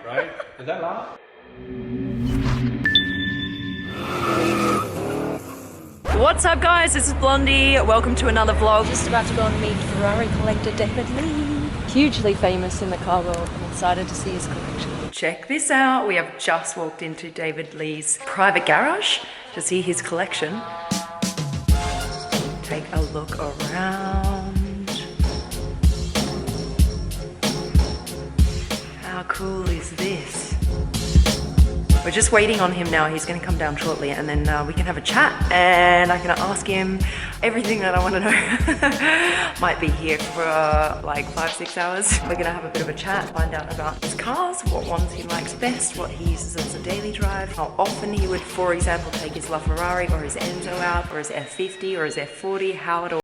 Right? Is that loud? What's up guys, this is Blondie. Welcome to another vlog. Just about to go and meet Ferrari collector David Lee. Hugely famous in the car world. I'm excited to see his collection. Check this out. We have just walked into David Lee's private garage to see his collection. Take a look around. How cool is this? We're just waiting on him now. He's going to come down shortly and then we can have a chat and I'm going to ask him everything that I want to know. Might be here for like 5-6 hours. We're going to have a bit of a chat, find out about his cars, what ones he likes best, what he uses as a daily drive, how often he would, for example, take his LaFerrari or his Enzo out, or his F50 or his F40, how it all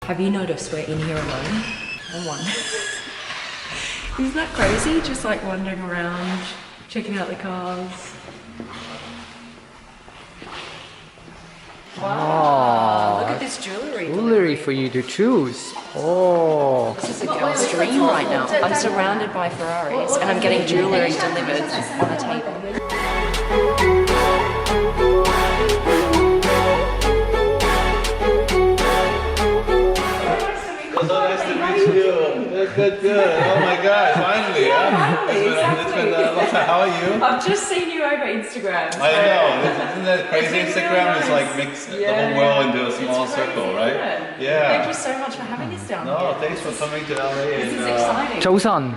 Have you noticed we're in here alone? No one. Isn't that crazy? Just like wandering around, checking out the cars. Wow, look at this jewelry. Jewelry for you to choose. Oh. This is a girl's dream right now. I'm surrounded by Ferraris and I'm getting jewelry delivered on a table. So nice to meet you. Good. Oh my God, finally. It's been a long time. How are you? I've just seen you over Instagram. So. I know. Isn't that crazy? Instagram is like makes the whole world into a small circle, right? Yeah. Thank you so much for having us down here. No, thanks for coming to LA. This is exciting. 早晨.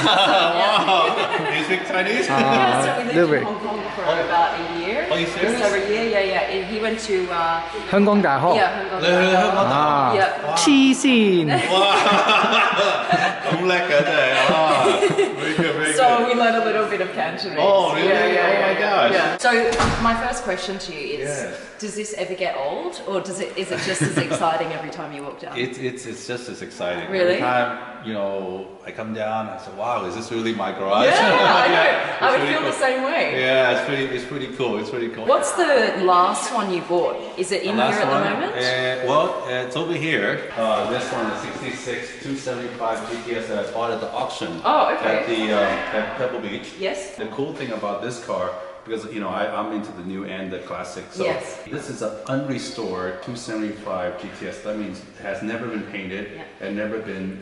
Wow. Do you speak Chinese? Yeah, so we lived little in bit. Hong Kong for about a year. Are you serious? Just over a year, yeah. He went to,香港大學. yeah, Hong Kong. Ah. Yeah. 黐線. I'm like very good. So we learned a little bit of Cantonese. Oh, really? Yeah, Oh my gosh. Yeah. So my first question to you is, Yes. does this ever get old, or is it just as exciting every time you walk down? It's just as exciting. Really? Every time, I come down, I say, wow, is this really my garage? Yeah, I know. I would really feel cool. the same way. Yeah, it's pretty cool. It's pretty cool. What's the last one you bought? Is it in here at the moment? It's over here. This one is 66 275 GTS that I bought at the auction. Oh, okay. At Pebble Beach. Yes. The cool thing about this car, because I'm into the new and the classic, so Yes. this is an unrestored 275 GTS. That means it has never been painted and never been,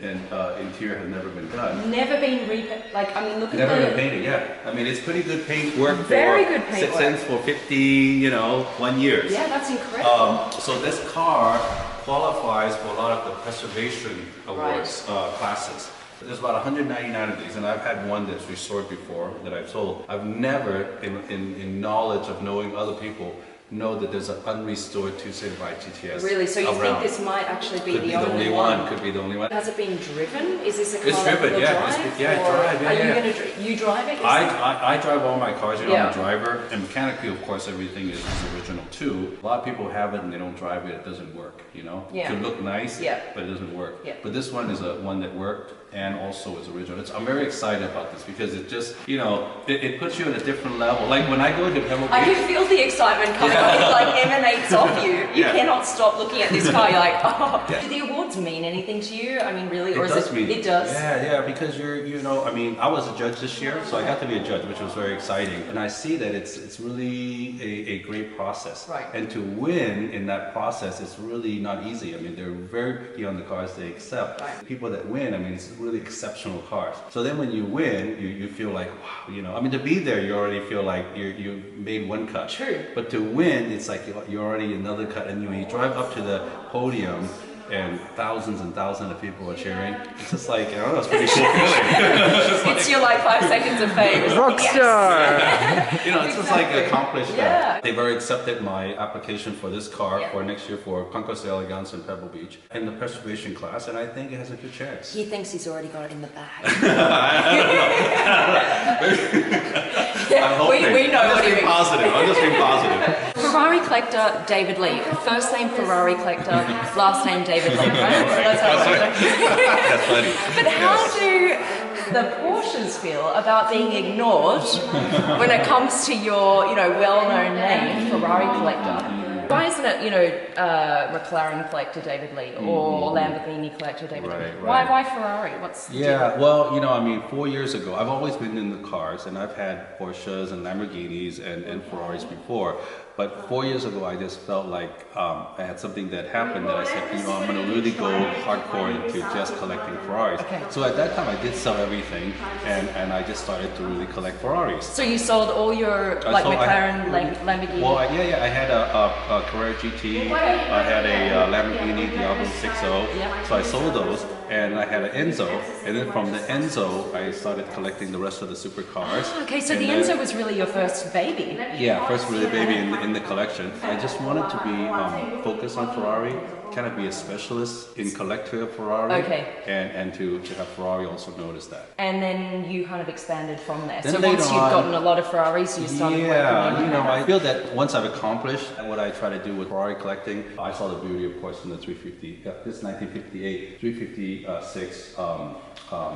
interior has never been done. Never been repainted. Like, I mean, look Never at been painted, yeah. I mean, it's pretty good paint work. Very good paint work. Since for 1 years. Yeah, that's incredible. So this car qualifies for a lot of the preservation awards classes. There's about 199 of these, and I've had one that's restored before that I've sold. I've never, in knowledge of knowing other people, know that there's an unrestored 275 GTS. Really? So you around. think this might actually be Could the only one? Could be the only one. Has it been driven? Is this a car It's that driven, will yeah. drive? Yeah, or drive, yeah, are you yeah. gonna you drive it? I drive all my cars, I'm Yeah. a driver, and mechanically, of course, everything is original too. A lot of people have it and they don't drive it, it doesn't work, Yeah. It could look nice, Yeah. but it doesn't work. Yeah. But this one is one that worked and also is original. I'm very excited about this because it just, it puts you at a different level. Like when I go to Pebble Beach, I can feel the excitement coming on. It like emanates off you. You Yeah. cannot stop looking at this car. You're like, oh. Do the awards mean anything to you? I mean, really? Or it does mean. It does? Yeah, because I was a judge this year, so I got to be a judge, which was very exciting. And I see that it's really a great process. Right. And to win in that process is really not easy. I mean, they're very picky on the cars they accept. Right. People that win, I mean, it's really exceptional cars. So then when you win, you feel like, wow, I mean, to be there, you already feel like you made one cut. True. But to win, it's like you're already another cut. And when you drive up to the podium, and thousands of people are cheering. It's just like, I don't know, it's pretty cool feeling. It's your like 5 seconds of fame. Rockstar! You know, it's just like accomplished Yeah. that. They've already accepted my application for this car Yeah. for next year for Concours d'Elegance in Pebble Beach in the preservation class, and I think it has a good chance. He thinks he's already got it in the bag. I'm hoping. we know I'm what just he being means. positive. I'm just being positive. Ferrari collector David Lee. First name Ferrari collector, last name David Lee, right? So that's how it works. That's funny. But how do the Porsches feel about being ignored when it comes to your, well-known name, Ferrari collector? Why isn't it, McLaren collector David Lee or Lamborghini collector David Lee? Right. Why Ferrari? What's the deal? Yeah, well, 4 years ago, I've always been in the cars, and I've had Porsches and Lamborghinis and Ferraris before. But 4 years ago, I just felt like I had something that happened that I said, I'm going to really go hardcore into just collecting Ferraris. Okay. So at that time, I did sell everything, and I just started to really collect Ferraris. So you sold all your McLaren, Lamborghini? Well, I had a Carrera GT, I had a Lamborghini Diablo 60, Yeah. so I sold those, and I had an Enzo, and then from the Enzo, I started collecting the rest of the supercars. Okay, so And the then- Enzo was really your first baby. Yeah, first really baby in the collection. I just wanted to be focused on Ferrari, kind of be a specialist in collecting a Ferrari, Okay. and to have Ferrari also notice that. And then you kind of expanded from there. Then So later once you've on- gotten a lot of Ferraris, you started working on I feel that once I've accomplished what I try to do with Ferrari collecting, I saw the beauty, of course, in the 350. This is 1958 356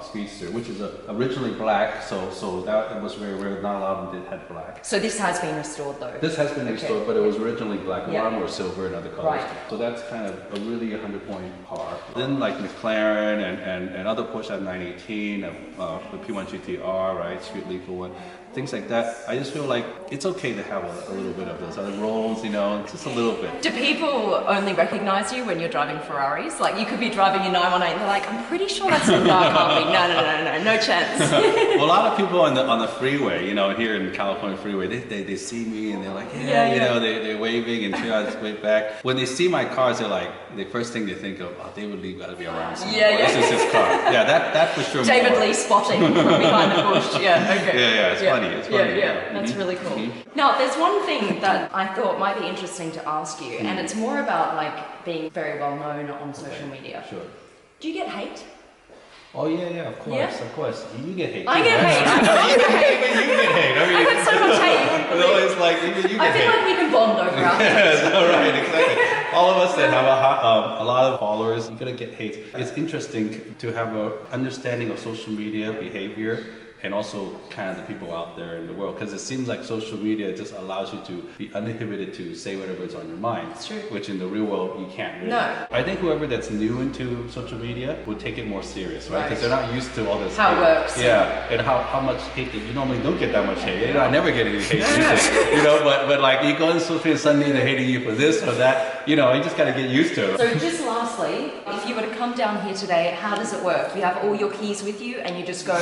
Speedster, which is originally black, so that was very rare. Not a lot of them had black. So this has been restored though? This has been restored, but it was originally black. A Yeah. lot of them were silver and other colors. Right. So that's kind of a really 100-point car. Then like McLaren and other Porsche 918, the P1 GTR, right, Street Lethal one, things like that. I just feel like it's okay to have a little bit of those other rolls, just a little bit. Do people only recognize you when you're driving Ferraris? Like you could be driving your 918 and they're like, I'm pretty sure that's a car, can't be. No chance. Well, a lot of people on the freeway, here in California freeway, they see me and they're like, they're waving and cheer us wave back. When they see my cars, they're like, the first thing they think of, David Lee got to be around somewhere. Yeah. This is his car. Yeah, that for sure. David more. Lee spotting from behind the bush. Yeah, okay. Yeah, it's funny. It's funny. Yeah, that's really cool. Now, there's one thing that I thought might be interesting to ask you, and it's more about like being very well known on social media. Sure. Do you get hate? Oh yeah, of course, Yeah? of course. You get hate. I too, get right? hate. I get hate. You get hate. I mean, I got so much hate. You wouldn't no, believe. it's like you I get feel hate. like we can bond over our hate. Yes, all right, exactly. All of us that have a lot of followers, you're gonna get hate. It's interesting to have an understanding of social media behavior and also kind of the people out there in the world, because it seems like social media just allows you to be uninhibited to say whatever's on your mind. It's true. Which in the real world you can't really. No. I think whoever that's new into social media would take it more serious, right? Because Right. they're not used to all this. How it hate. works. Yeah, and how much hate that you normally don't get that much hate. I never get any hate usually, but like you go on social media, suddenly they're hating you for this or that. You just got to get used to it. So just lastly, if you were to come down here today, how does it work? You have all your keys with you and you just go,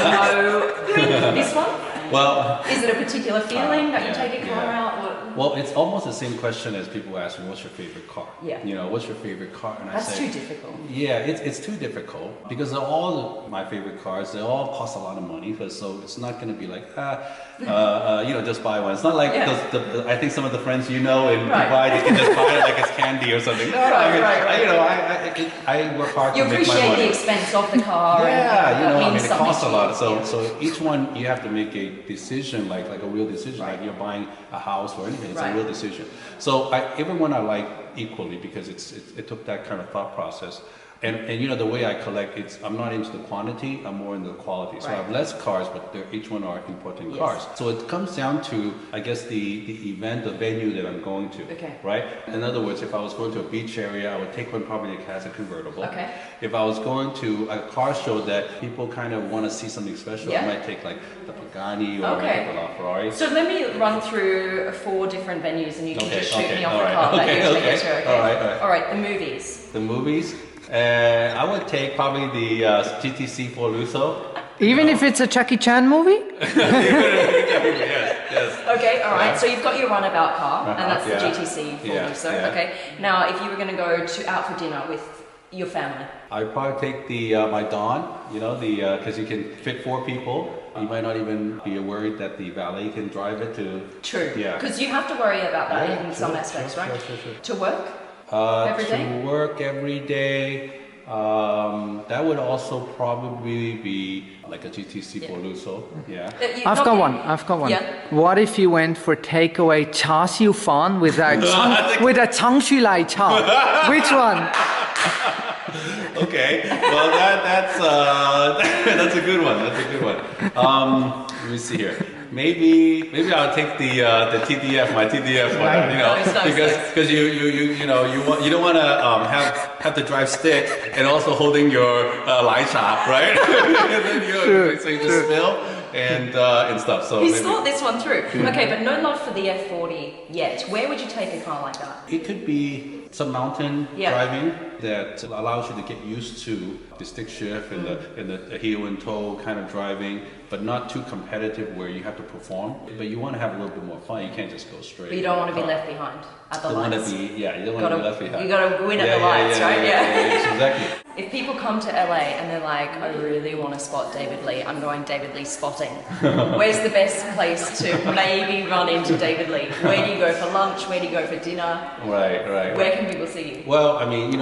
this one? Well, Is it a particular feeling that you take a car yeah. out? Or? well, it's almost the same question as people ask me, what's your favorite car? Yeah. What's your favorite car? And That's I say, too difficult. Yeah, it's too difficult because they're all my favorite cars. They all cost a lot of money, so it's not going to be like just buy one. It's not like I think some of the friends in Dubai, they can just buy it like it's candy or something. No, I work hard You to make my appreciate money. the expense of the car. And It costs a lot. So So each one you have to make a decision, like a real decision, like you're buying a house or anything. It's a real decision. So everyone I like equally because it took that kind of thought process. And the way I collect, I'm not into the quantity, I'm more into the quality. So I have less cars, but each one are important cars. So it comes down to, I guess, the event, the venue that I'm going to. Okay. Right? In other words, if I was going to a beach area, I would take one probably that has a convertible. Okay. If I was going to a car show that people kind of want to see something special, Yeah. I might take like the Pagani or Okay. the LaFerrari. So let me run through 4 different venues and you can just shoot me off all the right, car that you okay, take it to, okay? all right. All right, the movies. The movies, I would take probably the GTC 4 Lusso. Even if it's a Chucky Chan movie? Yes. Okay, all right. So you've got your runabout car, and that's the GTC Forluso. Yeah. Okay. Now, if you were going to go out for dinner with your family, I'd probably take the my Dawn, because you can fit 4 people. You might not even be worried that the valet can drive it to... True. Yeah. Because you have to worry about that in some aspects, right? Sure. To work every day? To work every day. That would also probably be like a GTC Forluso. Yeah. I've got one. Yeah. What if you went for takeaway char siu fan with a changshu lai cha? Which one? Okay. Well, that's a good one. Let me see here. Maybe I'll take the TDF, my TDF one, because you don't want to have to drive stick and also holding your lai chop, right? So you just spill and stuff. So He's thought this one through. Okay, but no love for the F40 yet. Where would you take a car like that? It could be some mountain driving that allows you to get used to the stick shift and the heel and toe kind of driving, but not too competitive where you have to perform. But you want to have a little bit more fun. You can't just go straight. But you don't want to be left behind at the lights. You don't want to be left behind. You got to win at the lights, right? Yeah, exactly. If people come to LA and they're like, I really want to spot David Lee, I'm going David Lee spotting. Where's the best place to maybe run into David Lee? Where do you go for lunch? Where do you go for dinner? Right. Where can people see you? Well, I mean,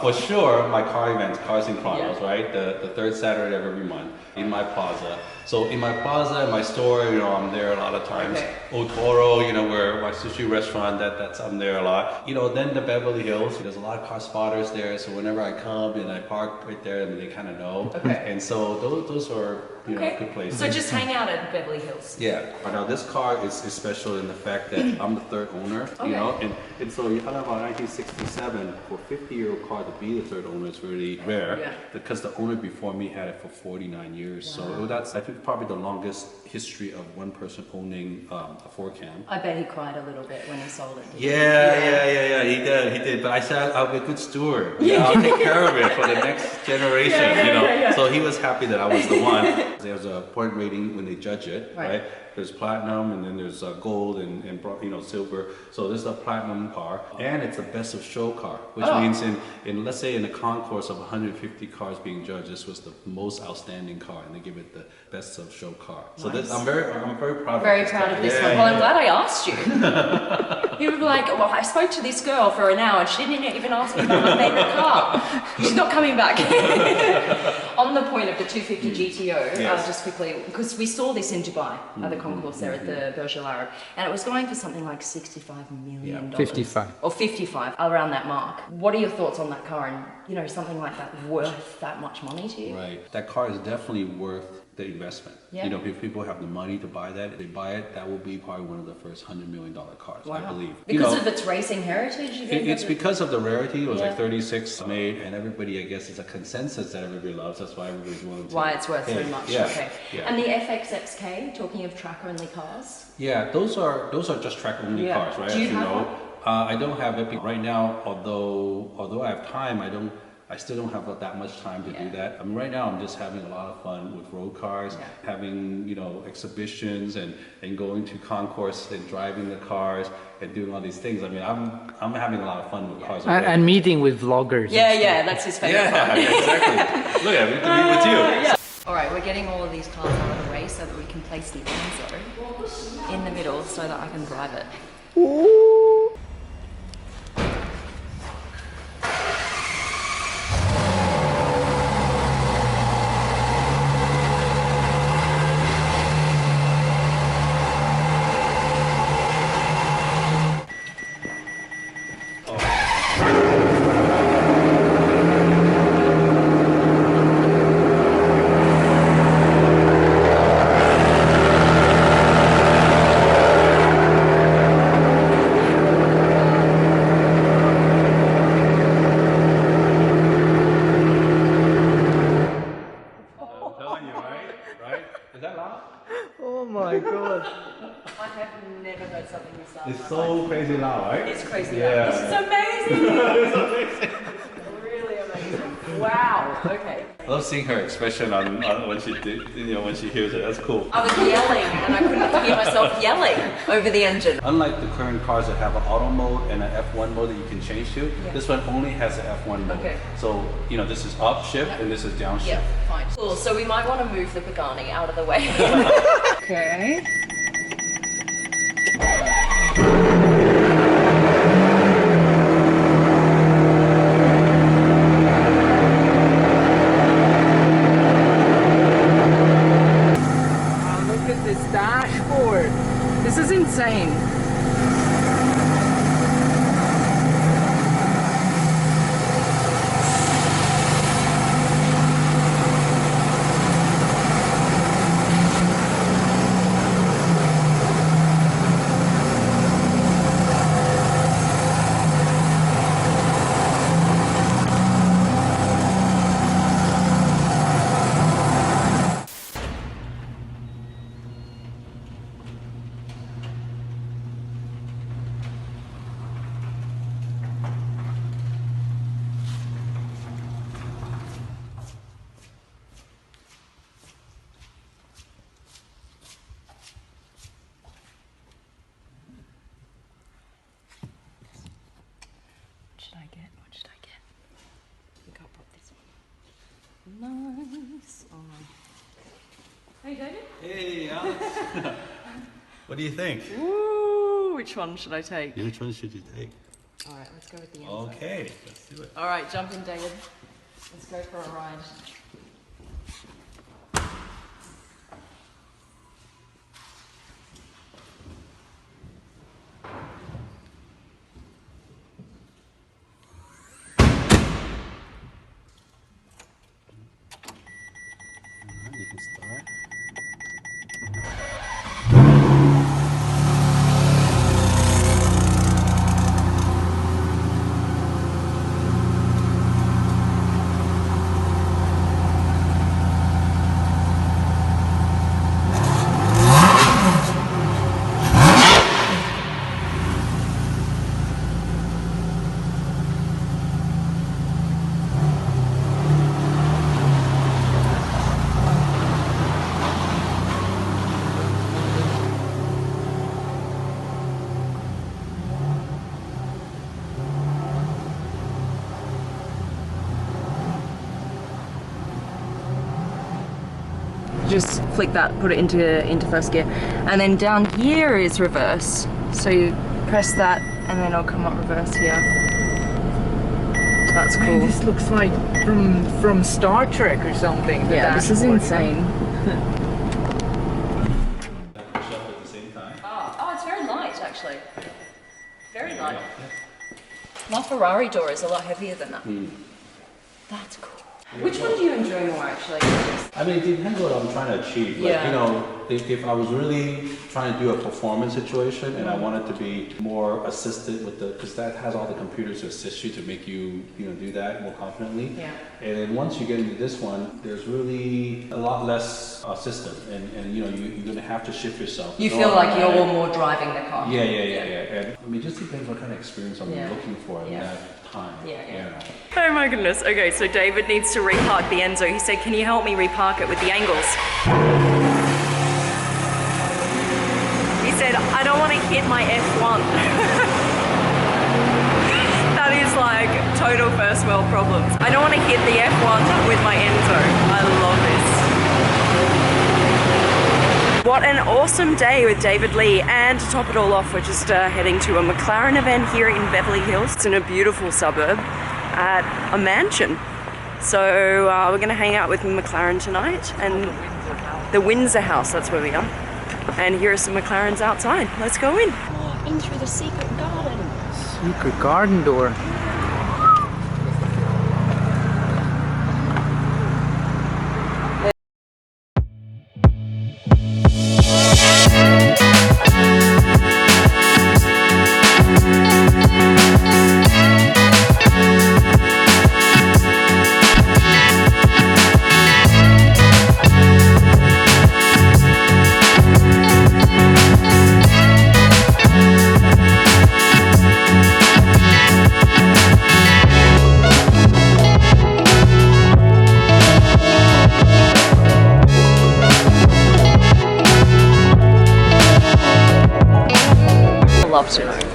for sure, my car events, Cars and Chronos, right? The third Saturday of every month in my plaza. So in my plaza, in my store, I'm there a lot of times. Okay. Otoro, where my sushi restaurant, that's I'm there a lot. Then the Beverly Hills, there's a lot of car spotters there. So whenever I come and I park right there, they kind of know. Okay. And so those are good places. So just hang out at Beverly Hills. Yeah. Now this car is special in the fact that I'm the third owner, and so you talk about 1967, for a 50-year-old car to be the third owner is really rare because the owner before me had it for 49 years. So that's, I think, probably the longest history of one person owning a 4-cam. I bet he cried a little bit when he sold it. Yeah, he did. But I said I'll be a good steward. I'll take care of it for the next generation. So he was happy that I was the one. There's a point rating when they judge it, right? There's platinum, and then there's gold and silver. So this is a platinum car, and it's a best of show car, which means in let's say in a concourse of 150 cars being judged, this was the most outstanding car, and they give it the best of show car. So this, I'm very proud. Very proud of this one. Well, I'm glad I asked you. You were like, well, I spoke to this girl for an hour, and she didn't even ask me about my favorite car. She's not coming back. On the point of the 250 GTO, just quickly, because we saw this in Dubai at the concourse there at the Burj Al Arab, and it was going for something like $65 million. 55. Or 55, around that mark. What are your thoughts on that car, and something like that worth that much money to you? Right, that car is definitely worth the investment. Yeah. If people have the money to buy that, if they buy it, that will be probably one of the first $100 million cars, I believe. Because of its racing heritage? You think it's because of the rarity. It was like 36 made, and everybody, I guess, it's a consensus that everybody loves. That's why everybody's willing to. Why it's worth so much. Yeah. Okay. Yeah. And the FXXK, talking of track-only cars? Yeah, those are just track-only cars, right? Do you have one? I don't have it right now. Although I have time, I still don't have that much time to do that. I mean, right now I'm just having a lot of fun with road cars, having exhibitions and going to concourse and driving the cars and doing all these things. I mean, I'm having a lot of fun with cars. And meeting with vloggers. Yeah, that's his favorite part. Yeah, exactly. Look at me, to meet with you. Yeah. All right, we're getting all of these cars out of the way so that we can place the Enzo in the middle so that I can drive it. Oh my god. I have never heard something this loud. It's so crazy loud, right? It's crazy loud. This is amazing! It's amazing. Really amazing. Wow. Okay. I love seeing her expression on when she when she hears it. That's cool. I was yelling and I couldn't hear myself yelling over the engine. Unlike the current cars that have an auto mode and an F1 mode that you can change to, this one only has an F1 mode. Okay. So, this is up shift and this is down shift. Yeah, fine. Cool, so we might want to move the Pagani out of the way. Okay. Look at this dashboard. This is insane. What should I get? I think I'll put this one. Nice. Oh. Hey, David. Hey, Alex. What do you think? Ooh, which one should I take? Which one should you take? All right, let's go with the Enzo. Okay, let's do it. All right, jump in, David. Let's go for a ride. You can start. Just flick that, put it into first gear, and then down here is reverse. So you press that, and then it'll come up reverse here. That's cool. This looks like from Star Trek or something. the Yeah, this is dashboard. insane. Push up at the same time. Oh, it's very light actually. Very light. My Ferrari door is a lot heavier than that. That's cool. Which one do you enjoy more actually? I mean, it depends what I'm trying to achieve. Like, Yeah. if I was really trying to do a performance situation and I wanted to be more assisted with because that has all the computers to assist you to make you, do that more confidently. Yeah. And then once you get into this one, there's really a lot less system, and you're going to have to shift yourself. You feel like you're more driving the car. Yeah. And I mean, it just depends what kind of experience I'm Yeah. looking for in Yeah. that time. Yeah. Oh my goodness. Okay, so David needs to repark the Enzo. He said, can you help me repark it with the angles? He said, I don't want to hit my F1. That is like total first world problems. I don't want to hit the F1 with my Enzo. I love this. What an awesome day with David Lee, and to top it all off, we're just heading to a McLaren event here in Beverly Hills. It's in a beautiful suburb at a mansion. So we're going to hang out with McLaren tonight, and the Windsor House, that's where we are. And here are some McLarens outside. Let's go in. In through the secret garden. Secret garden door.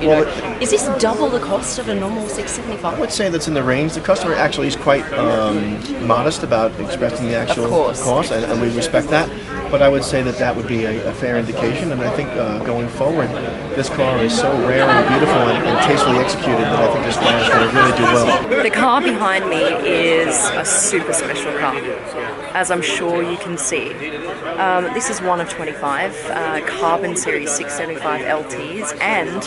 Well, Is this double the cost of a normal I 675? would say that's in the range. The customer actually is quite modest about expressing the actual course. cost, and we respect that. But I would say that that would be a fair indication, and I think going forward, this car is so rare and beautiful and tastefully executed that I think this car is going to really do well. The car behind me is a super special car, as I'm sure you can see. This is one of 25 Carbon Series 675 LTs, and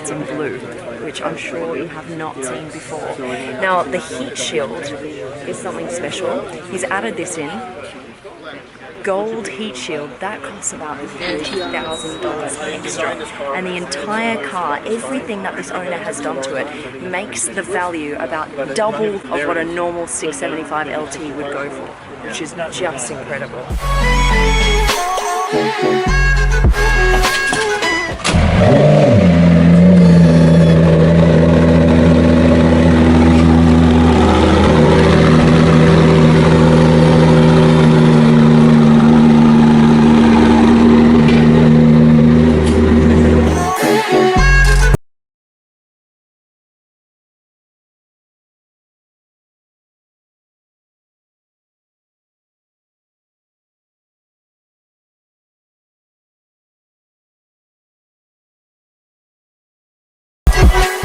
it's in blue, which I'm sure you have not seen before. Now, the heat shield is something special. He's added this in. Gold heat shield, that costs about $30,000 extra. And the entire car, everything that this owner has done to it, makes the value about double of what a normal 675 LT would go for, which is just incredible.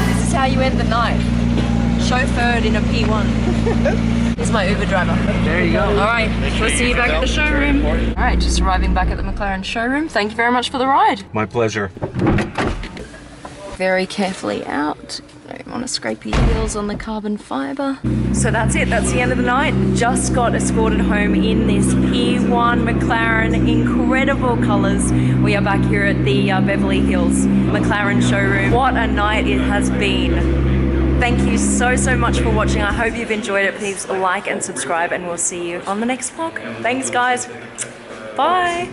This is how you end the night. Chauffeured in a P1. Here's my Uber driver. There you go. Alright, we'll see you back at the showroom. Alright, just arriving back at the McLaren showroom. Thank you very much for the ride. My pleasure. Very carefully out. Don't want to scrape your heels on the carbon fibre. So that's it, that's the end of the night. Just got escorted home in this P1 McLaren, incredible colours. We are back here at the Beverly Hills McLaren showroom. What a night it has been. Thank you so much for watching. I hope you've enjoyed it. Please like and subscribe, and we'll see you on the next vlog. Thanks guys. Bye.